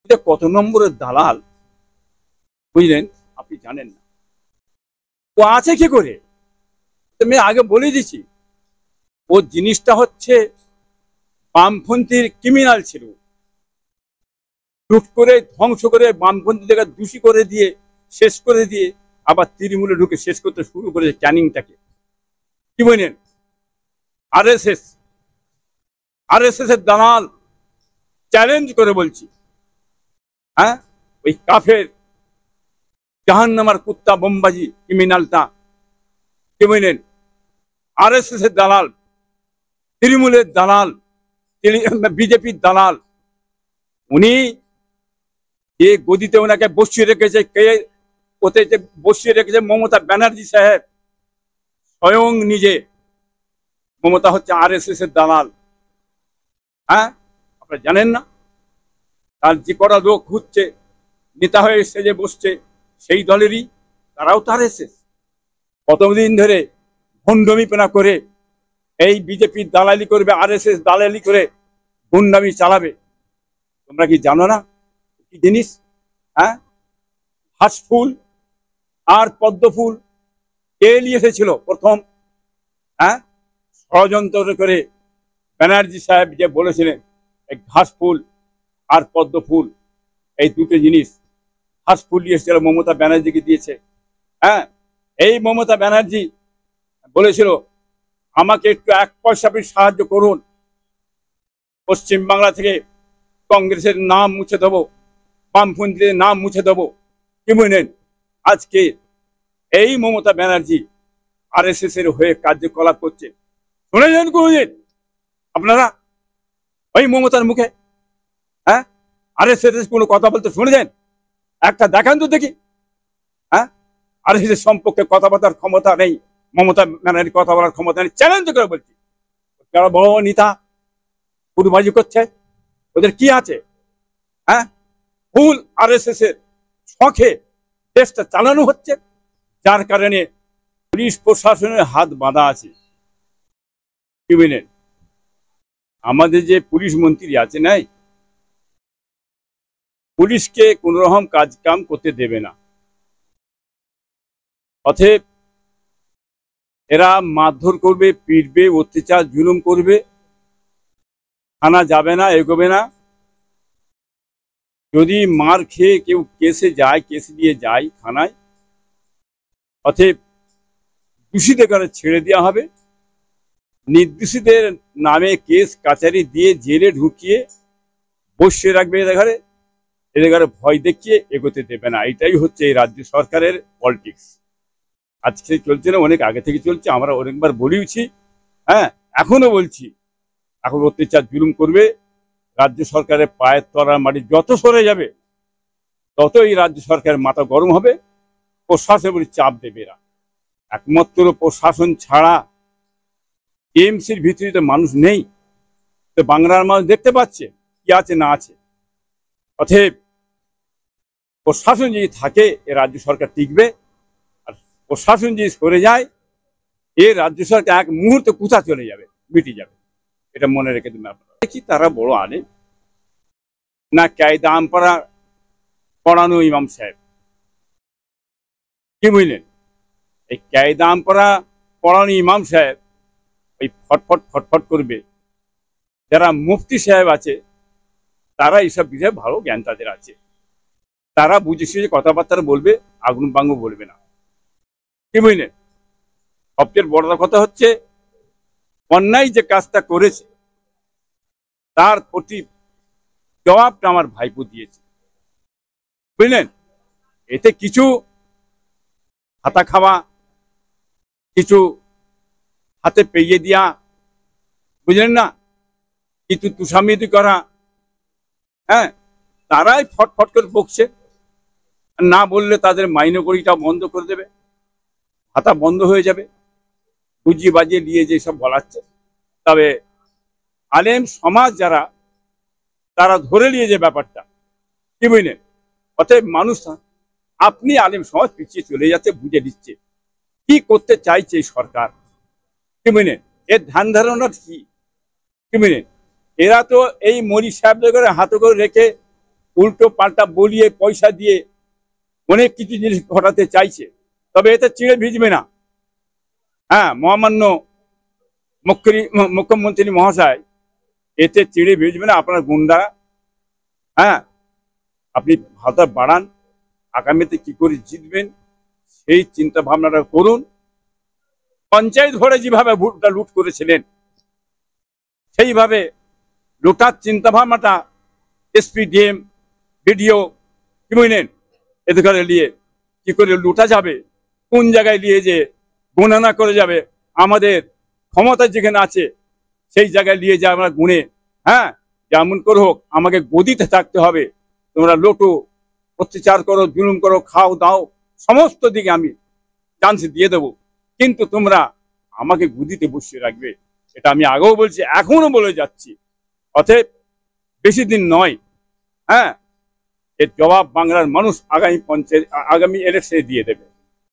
এটা কত নম্বরের দালাল বুঝলেন? আপনি জানেন না ও আছে কি করে। আমি আগে বলে দিছি, ও জিনিসটা হচ্ছে বামপন্থীর ক্রিমিনাল ছিল, লুট করে ধ্বংস করে বামপন্থী জায়গা দোষী করে দিয়ে শেষ করে দিয়ে আবার তৃণমূলে ঢুকে শেষ করতে শুরু করেছে ক্যানিংটাকে। কি বলেন? আরএসএস আরএসএস এর দালাল, চ্যালেঞ্জ করে বলছি। হ্যাঁ, ওই কাফের জাহান্নামার কুত্তা বোমবাজি ক্রিমিনালটা, কি বলেন, আরএসএস এর দালাল, তৃণমূলের দালাল, বিজেপির দালাল। উনি যে গদিতে ওনাকে বসিয়ে রেখেছে, কে ওতে বসিয়ে রেখেছে মমতা ব্যানার্জি সাহেব স্বয়ং নিজে। মমতা হচ্ছে আরএসএস এর দালাল। হ্যাঁ, আপনারা জানেন না? তার যে কটা লোক ঘুরছে নেতা হয়ে সেজে বসছে সেই দলেরই, তারাও তো আরএসএস। কতদিন ধরে ভণ্ডমিপনা করে এই বিজেপির দালালি করবে, আরএসএস দালালি করে গুন্ডামি চালাবে। তোমরা কি জানো না কি জিনিস? হ্যাঁ, ঘাসফুল আর পদ্মফুল কে নিয়ে এসেছিল প্রথম? হ্যাঁ, ষড়যন্ত্র করে ব্যানার্জি সাহেব যে বলেছিলেন এই ঘাসফুল আর পদ্মফুল এই দুটো জিনিস, ঘাসফুল নিয়ে এসেছিল মমতা ব্যানার্জিকে দিয়েছে। হ্যাঁ, এই মমতা ব্যানার্জি বলেছিল আমাকে একটু 1 পয়সা আপনি সাহায্য করুন, পশ্চিমবাংলা থেকে কংগ্রেসের নাম মুছে দেবো, বামপন্থীদের নাম মুছে দেবো। কি বলেন? আজকে এই মমতা ব্যানার্জি আরএসএস এর হয়ে কার্যকলাপ করছে। শুনেছেন কোনদিন আপনারা ওই মমতার মুখে? হ্যাঁ, আরএসএস কোনো কথা বলতে শুনেছেন? একটা দেখান তো দেখি। হ্যাঁ, আরএসএস সম্পর্কে কথা বলার ক্ষমতা নেই, মমতা ব্যানার্জি কথা বলার ক্ষমতা নেই। চ্যালেঞ্জ করে বলছি, যারা বড় নেতা পুরবাজি করছে, ওদের কি আছে? হ্যাঁ, ফুল আরএসএস এর শখে দেশটা চালানো হচ্ছে, যার কারণে পুলিশ প্রশাসনের হাত বাঁধা আছে। কি বলেন? আমাদের যে পুলিশ মন্ত্রী আছে নাই, পুলিশকে কোন রকম কাজ কাম করতে দেবে না। অতএব এরা মারধর করবে, পিটবে, অত্যাচার জুলুম করবে, থানা যাবে না, এগোবে না। যদি মার খেয়ে কেউ কেসে যায়, কেস দিয়ে যায় থানায়, অতএব দোষীদের কাছে ছেড়ে দেওয়া হবে, নির্দোষীদের নামে কেস কাচারি দিয়ে জেলে ঢুকিয়ে বসিয়ে রাখবে এদের ঘরে, এদের ঘরে ভয় দেখিয়ে এগোতে দেবে না। এটাই হচ্ছে এই রাজ্য সরকারের পলিটিক্স। আজকে চলছে না, অনেক আগে থেকে চলছে, আমরা অনেকবার বলেওছি। হ্যাঁ, এখনো বলছি, এখন অত্যাচার জুলুম করবে, রাজ্য সরকারের পায়ের তলার মাটি যত সরে যাবে তত এই রাজ্য সরকারের মাথা গরম হবে, প্রশাসনের চাপ দেবে এরা। একমাত্র প্রশাসন ছাড়া টিএমসির ভিতরে তো মানুষ নেই, তো বাংলার মানুষ দেখতে পাচ্ছে কি আছে না আছে। অতএব প্রশাসন যদি থাকে এ রাজ্য সরকার টিকবে, আর প্রশাসন যদি সরে যায় এ রাজ্য সরকার এক মুহূর্তে কোথা চলে যাবে, মিটে যাবে। এটা মনে রেখে দেবেন আপনারা। দেখি তারা বড় আলেম না কায়দা আমপাড়া পড়ানো ইমাম সাহেব। কি বুঝলেন? এই কায়দা আমপাড়া পড়ানো ইমাম সাহেব ওই ফটফট ফটফট করবে। যারা মুফতি সাহেব আছে তারা এইসব বিষয়ে ভালো জ্ঞান তাদের আছে, তারা বুঝে সুঝে কথাবার্তা বলবে, আগুন বাঙ্গু বলবে না। কি বুঝলেন? সবচেয়ে বড় কথা হচ্ছে অন্যায় যে কাজটা করেছে তার প্রতি জবাবটা আমার ভাইপো দিয়েছে। বুঝলেন? এতে কিছু হাতা খাওয়া, কিছু হাতে পেয়ে দেওয়া, বুঝলেন না, কিছু তুষামিতি করা, হ্যাঁ, তারাই ফটফট করে বকছে। না বললে তাদের মাইনে কড়িটা বন্ধ করে দেবে, হাতা বন্ধ হয়ে যাবে, বুঝিয়ে বাজিয়ে নিয়ে যেসব বলাচ্ছে। তবে আলেম সমাজ যারা, তারা ধরে নিয়ে যে ব্যাপারটা, কি বুঝলেন? অতএব মানুষ, আপনি আলেম সমাজ পিছিয়ে চলে যাচ্ছে, বুঝে দিচ্ছে কি করতে চাইছে এই সরকার। কি বুঝলেন? এর ধ্যান ধারণা কি? কি বুঝলেন? এরা তো এই মরি সাহেবদের করে হাতে করে রেখে উল্টো পাল্টা বলিয়ে পয়সা দিয়ে অনেক কিছু জিনিস ঘটাতে চাইছে, তবে এতে চিড়ে ভিজবে না। হ্যাঁ, মহামান্য মুখ্যমন্ত্রী মহাশয়, এতে চিড়ে ভিজবে না। আপনার গুন্ডা, হ্যাঁ, আপনি ভাতা বাড়ান, আগামীতে কি করে জিতবেন সেই চিন্তা ভাবনাটা করুন। পঞ্চায়েত ভোটে যেভাবে ভোটটা লুট করেছিলেন, সেইভাবে লুটার চিন্তা ভাবনাটা এসপি, ডিএম, বিডিও কি বুঝলেন, এতে করে নিয়ে কি করে লুটা যাবে, কোন জায়গায় নিয়ে যে গণনা করে যাবে, আমাদের ক্ষমতা যেখানে আছে সেই জায়গায় নিয়ে যা আমরা গুনে, হ্যাঁ, যেমন করে হোক আমাকে গদিতে থাকতে হবে। তোমরা লোটো, অত্যাচার করো, জুলুম করো, খাও দাও, সমস্ত দিকে আমি চান্স দিয়ে দেবো, কিন্তু তোমরা আমাকে গদিতে বসিয়ে রাখবে। এটা আমি আগেও বলছি, এখনো বলে যাচ্ছি। অতএব বেশি দিন নয়, হ্যাঁ, এর জবাব বাংলার মানুষ আগামী ইলেকশনে দিয়ে দেবে।